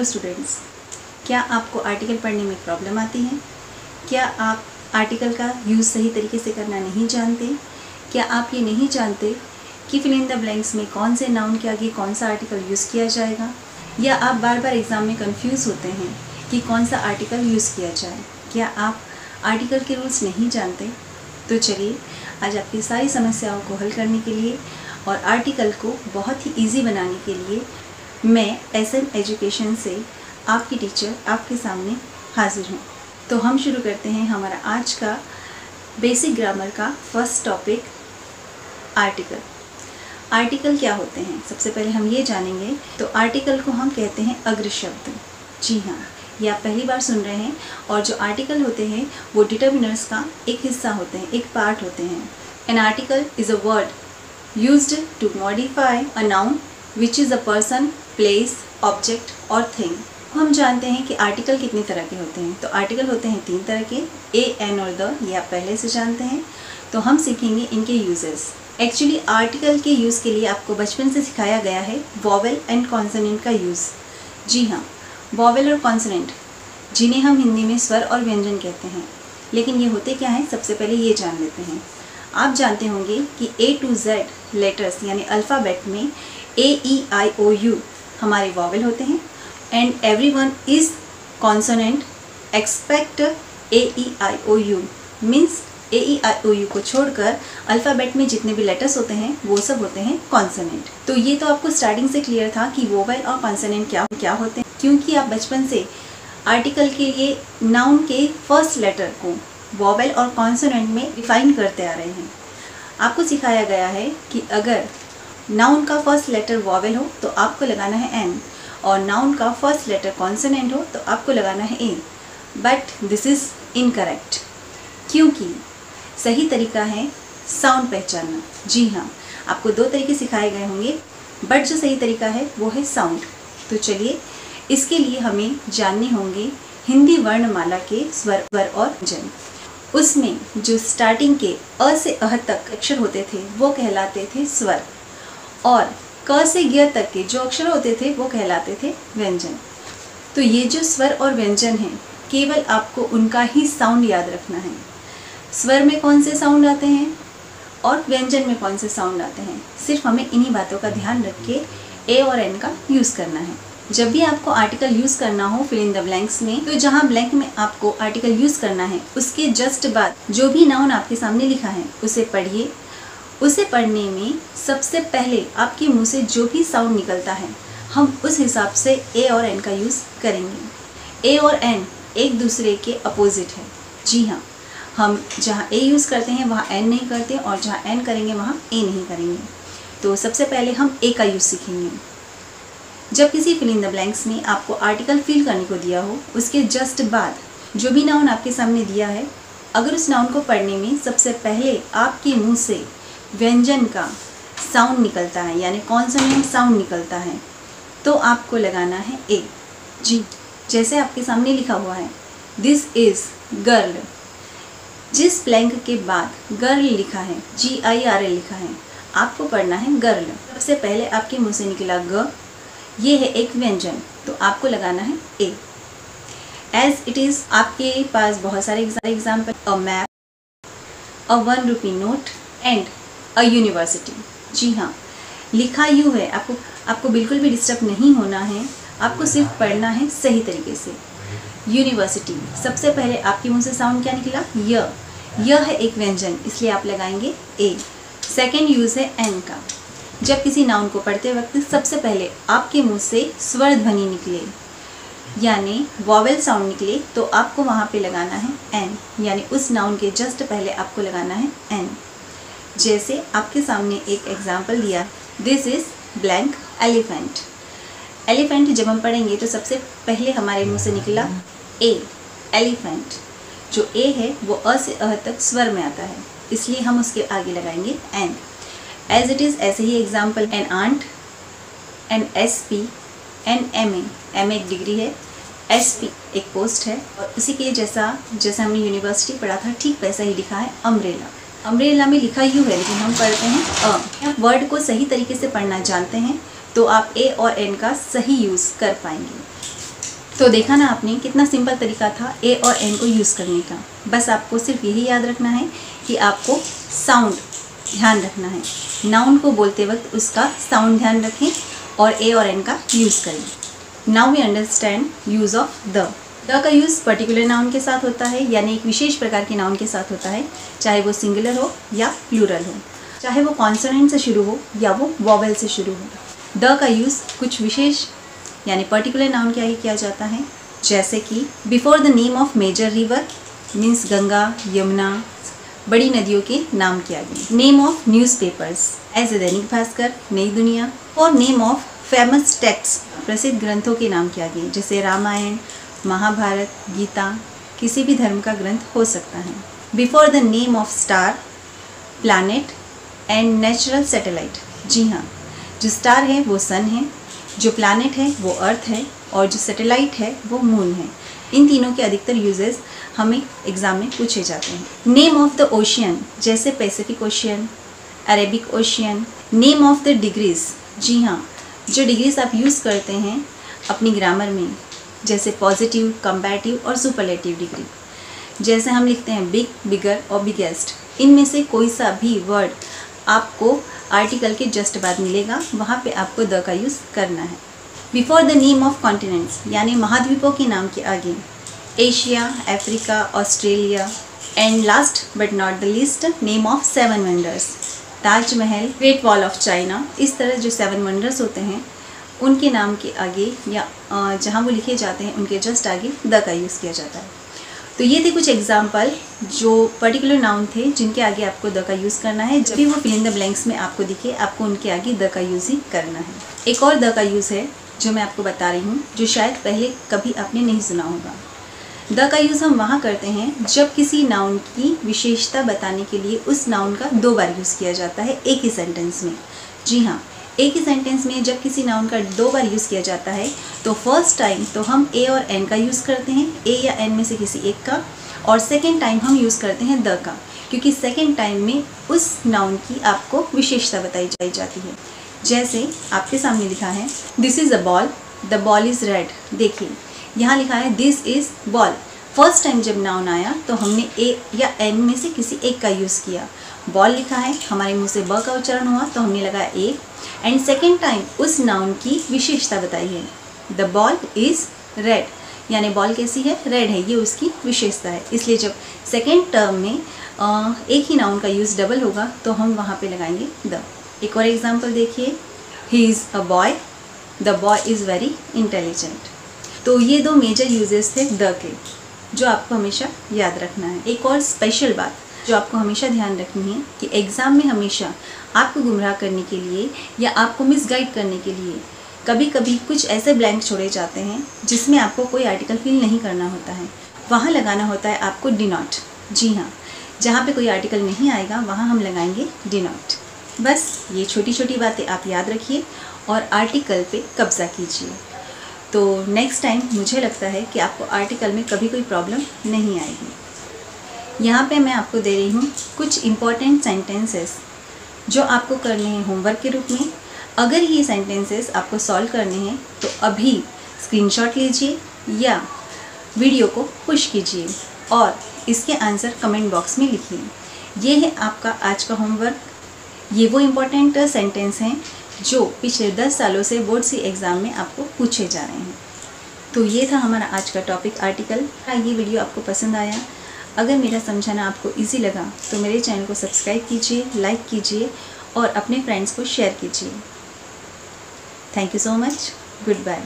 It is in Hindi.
स्टूडेंट्स, क्या आपको आर्टिकल पढ़ने में प्रॉब्लम आती है? क्या आप आर्टिकल का यूज़ सही तरीके से करना नहीं जानते? क्या आप ये नहीं जानते कि फिल इन द ब्लैंक्स में कौन से नाउन के आगे कौन सा आर्टिकल यूज़ किया जाएगा? या आप बार बार एग्ज़ाम में कंफ्यूज होते हैं कि कौन सा आर्टिकल यूज़ किया जाए? क्या आप आर्टिकल के रूल्स नहीं जानते? तो चलिए आज आपकी सारी समस्याओं को हल करने के लिए और आर्टिकल को बहुत ही ईजी बनाने के लिए मैं SM एजुकेशन से आपकी टीचर आपके सामने हाजिर हूँ। तो हम शुरू करते हैं हमारा आज का बेसिक ग्रामर का फर्स्ट टॉपिक, आर्टिकल। आर्टिकल क्या होते हैं सबसे पहले हम ये जानेंगे। तो आर्टिकल को हम कहते हैं अग्र शब्द। जी हाँ, ये आप पहली बार सुन रहे हैं। और जो आर्टिकल होते हैं वो डिटर्मिनर्स का एक हिस्सा होते हैं, एक पार्ट होते हैं। An article is a word used to modify a noun which is a person, place, object और थिंग। हम जानते हैं कि आर्टिकल कितनी तरह के होते हैं। तो आर्टिकल होते हैं 3 तरह के, ए, एन और द। ये आप पहले से जानते हैं। तो हम सीखेंगे इनके यूजेस। एक्चुअली आर्टिकल के यूज़ के लिए आपको बचपन से सिखाया गया है वॉवेल एंड कॉन्सोनेंट का यूज़। जी हाँ, वॉवेल और कॉन्सोनेंट जिन्हें हम हिंदी में स्वर और व्यंजन कहते हैं। लेकिन ये होते क्या हैं सबसे पहले ये जान लेते हैं। आप जानते होंगे कि A to Z लेटर्स यानी अल्फ़ाबेट में AEIOU हमारे वॉवेल होते हैं and everyone is consonant expect AEIOU। Means AEIOU को छोड़कर अल्फ़ाबेट में जितने भी लेटर्स होते हैं वो सब होते हैं कॉन्सोनेंट। तो ये तो आपको स्टार्टिंग से क्लियर था कि वोवेल और कॉन्सोनेंट क्या होते हैं, क्योंकि आप बचपन से आर्टिकल के लिए नाउन के फर्स्ट लेटर को वोवेल और कॉन्सोनेंट में डिफाइन करते आ रहे हैं। आपको सिखाया गया है कि अगर नाउन का फर्स्ट लेटर वोवेल हो तो आपको लगाना है एन, और नाउन का फर्स्ट लेटर कॉन्सोनेंट हो तो आपको लगाना है ए। बट दिस इज़ इनकरेक्ट, क्योंकि सही तरीका है साउंड पहचानना। जी हाँ, आपको 2 तरीके सिखाए गए होंगे, बट जो सही तरीका है वो है साउंड। तो चलिए इसके लिए हमें जानने होंगे हिंदी वर्णमाला के स्वर और व्यंजन। उसमें जो स्टार्टिंग के अ से अह तक अक्षर होते थे वो कहलाते थे स्वर, और क से ग तक के जो अक्षर होते थे वो कहलाते थे व्यंजन। तो ये जो स्वर और व्यंजन हैं केवल आपको उनका ही साउंड याद रखना है। स्वर में कौन से साउंड आते हैं और व्यंजन में कौन से साउंड आते हैं, सिर्फ हमें इन्हीं बातों का ध्यान रख के ए और एन का यूज़ करना है। जब भी आपको आर्टिकल यूज़ करना हो फिल इन द ब्लैंक्स में, तो जहाँ ब्लैंक में आपको आर्टिकल यूज़ करना है उसके जस्ट बाद जो भी नाउन आपके सामने लिखा है उसे पढ़िए। उसे पढ़ने में सबसे पहले आपके मुंह से जो भी साउंड निकलता है हम उस हिसाब से ए और एन का यूज़ करेंगे। ए और एन एक दूसरे के अपोजिट है। जी हाँ, हम जहाँ ए यूज़ करते हैं वहाँ एन नहीं करते, और जहाँ एन करेंगे वहाँ ए नहीं करेंगे। तो सबसे पहले हम ए का यूज़ सीखेंगे। जब किसी फिल इन द ब्लैंक्स में आपको आर्टिकल फिल करने को दिया हो उसके जस्ट बाद जो भी नाउन आपके सामने दिया है, अगर उस नाउन को पढ़ने में सबसे पहले आपके मुंह से व्यंजन का साउंड निकलता है यानी कॉन्सोनेंट साउंड निकलता है, तो आपको लगाना है ए। जी, जैसे आपके सामने लिखा हुआ है दिस इज़ गर्ल। जिस ब्लैंक के बाद गर्ल लिखा है, GIRL लिखा है, आपको पढ़ना है गर्ल। सबसे पहले आपके मुंह से निकला ग, ये है एक व्यंजन, तो आपको लगाना है ए। एज इट इज़ आपके पास बहुत सारे example, a map, a 1 rupee note and a university. जी हाँ, लिखा यू है। आपको बिल्कुल भी डिस्टर्ब नहीं होना है, आपको सिर्फ पढ़ना है सही तरीके से। यूनिवर्सिटी, सबसे पहले आपके मुंह से साउंड क्या निकला, य है एक व्यंजन, इसलिए आप लगाएंगे ए। सेकेंड यूज़ है एन का। जब किसी नाउन को पढ़ते वक्त सबसे पहले आपके मुंह से स्वर ध्वनि निकले यानी वॉवेल साउंड निकले, तो आपको वहाँ पे लगाना है एन, यानी उस नाउन के जस्ट पहले आपको लगाना है एन। जैसे आपके सामने एक एग्जाम्पल दिया, this is blank elephant. Elephant जब हम पढ़ेंगे तो सबसे पहले हमारे मुंह से निकला ए, एलिफेंट। जो ए है वो अ से अह तक स्वर में आता है, इसलिए हम उसके आगे लगाएंगे एन। एज इट इज़ ऐसे ही example, an ant, an SP, an MA एक डिग्री है, SP एक पोस्ट है, और उसी के जैसा हमने यूनिवर्सिटी पढ़ा था ठीक वैसा ही लिखा है अम्ब्रेला। अम्ब्रेला में लिखा यू है लेकिन हम पढ़ते हैं अ। वर्ड को सही तरीके से पढ़ना जानते हैं तो आप ए और एन का सही यूज़ कर पाएंगे। तो देखा ना आपने, कितना सिंपल तरीका था ए और एन को यूज़ करने का। बस आपको सिर्फ यही याद रखना है कि आपको साउंड ध्यान रखना है। नाउन को बोलते वक्त उसका साउंड ध्यान रखें और ए और एन का यूज़ करें। Now we understand use of the का यूज़ पर्टिकुलर नाउन के साथ होता है, यानी एक विशेष प्रकार के नाउन के साथ होता है, चाहे वो सिंगुलर हो या प्लूरल हो, चाहे वो कॉन्सोनेंट से शुरू हो या वो वॉवेल से शुरू हो। द का यूज़ कुछ विशेष यानी पर्टिकुलर नाउन के आगे किया जाता है, जैसे कि before the name of major river means Ganga, Yamuna, बड़ी नदियों के नाम के आगे। Name of newspapers as Dainik Bhaskar, नई दुनिया, और नेम ऑफ फेमस टेक्स्ट प्रसिद्ध ग्रंथों के नाम के आगे, जैसे रामायण, महाभारत, गीता, किसी भी धर्म का ग्रंथ हो सकता है। Before the name of star, planet and natural satellite. जी हाँ, जो स्टार है वो सन है, जो प्लैनेट है वो अर्थ है, और जो सैटेलाइट है वो मून है। इन तीनों के अधिकतर यूजेस हमें एग्जाम में पूछे जाते हैं। नेम ऑफ द ओशियन, जैसे Pacific Ocean, Arabic Ocean. Name of the degrees, जी हाँ, जो डिग्रीज आप यूज़ करते हैं अपनी ग्रामर में, जैसे पॉजिटिव, कंपैरेटिव और सुपरलेटिव डिग्री। जैसे हम लिखते हैं बिग, बिगर और बिगेस्ट, इनमें से कोई सा भी वर्ड आपको आर्टिकल के जस्ट बाद मिलेगा, वहाँ पे आपको द का यूज़ करना है। Before the name of continents, यानी महाद्वीपों के नाम के आगे, Asia, Africa, Australia, and last but not the least name of 7 wonders, Taj Mahal, great wall of China. इस तरह जो 7 वंडर्स होते हैं उनके नाम के आगे या जहाँ वो लिखे जाते हैं उनके जस्ट आगे द का यूज़ किया जाता है। तो ये थे कुछ एग्जाम्पल जो पर्टिकुलर नाउन थे जिनके आगे आपको द का यूज़ करना है। जब भी वो फिल इन द ब्लैंक्स में आपको दिखे, आपको उनके आगे द का यूज़ ही करना है। एक और द का यूज़ है जो मैं आपको बता रही हूँ, जो शायद पहले कभी आपने नहीं सुना होगा। द का यूज़ हम वहाँ करते हैं जब किसी नाउन की विशेषता बताने के लिए उस नाउन का 2 बार यूज़ किया जाता है एक ही सेंटेंस में। जी हाँ, एक ही सेंटेंस में जब किसी नाउन का 2 बार यूज़ किया जाता है तो फर्स्ट टाइम तो हम ए और एन का यूज़ करते हैं, ए या एन में से किसी एक का, और सेकेंड टाइम हम यूज़ करते हैं द का, क्योंकि सेकेंड टाइम में उस नाउन की आपको विशेषता बताई जाती है। जैसे आपके सामने लिखा है this is a ball, the ball is red. देखिए यहाँ लिखा है this is ball. First time जब नाउन आया तो हमने ए या एन में से किसी एक का यूज़ किया। बॉल लिखा है, हमारे मुंह से ब का उच्चारण हुआ तो हमने लगाया ए, एंड सेकेंड टाइम उस नाउन की विशेषता बताई है, द बॉल इज़ रेड, यानी बॉल कैसी है, रेड है, ये उसकी विशेषता है। इसलिए जब सेकेंड टर्म में एक ही नाउन का यूज़ डबल होगा तो हम वहाँ पे लगाएंगे द। एक और एग्जांपल देखिए, he is a boy, the boy is very intelligent. तो ये 2 मेजर यूजेस थे द के, जो आपको हमेशा याद रखना है। एक और स्पेशल बात जो आपको हमेशा ध्यान रखनी है कि एग्ज़ाम में हमेशा आपको गुमराह करने के लिए या आपको मिसगाइड करने के लिए कभी कभी कुछ ऐसे ब्लैंक छोड़े जाते हैं जिसमें आपको कोई आर्टिकल फिल नहीं करना होता है। वहाँ लगाना होता है आपको डी नॉट। जी हाँ, जहाँ पे कोई आर्टिकल नहीं आएगा वहाँ हम लगाएंगे डी नॉट। बस ये छोटी छोटी बातें आप याद रखिए और आर्टिकल पे कब्ज़ा कीजिए। तो नेक्स्ट टाइम मुझे लगता है कि आपको आर्टिकल में कभी कोई प्रॉब्लम नहीं आएगी। यहाँ पे मैं आपको दे रही हूँ कुछ इम्पॉर्टेंट सेंटेंसेस जो आपको करने हैं होमवर्क के रूप में। अगर ये सेंटेंसेस आपको सॉल्व करने हैं तो अभी स्क्रीनशॉट लीजिए या वीडियो को पुश कीजिए और इसके आंसर कमेंट बॉक्स में लिखिए। ये है आपका आज का होमवर्क। ये वो इम्पॉर्टेंट सेंटेंस हैं जो पिछले 10 सालों से बोर्ड सी एग्ज़ाम में आपको पूछे जा रहे हैं। तो ये था हमारा आज का टॉपिक आर्टिकल। ये वीडियो आपको पसंद आया, अगर मेरा समझाना आपको इजी लगा तो मेरे चैनल को सब्सक्राइब कीजिए, लाइक कीजिए और अपने फ्रेंड्स को शेयर कीजिए। Thank you so much. Good bye.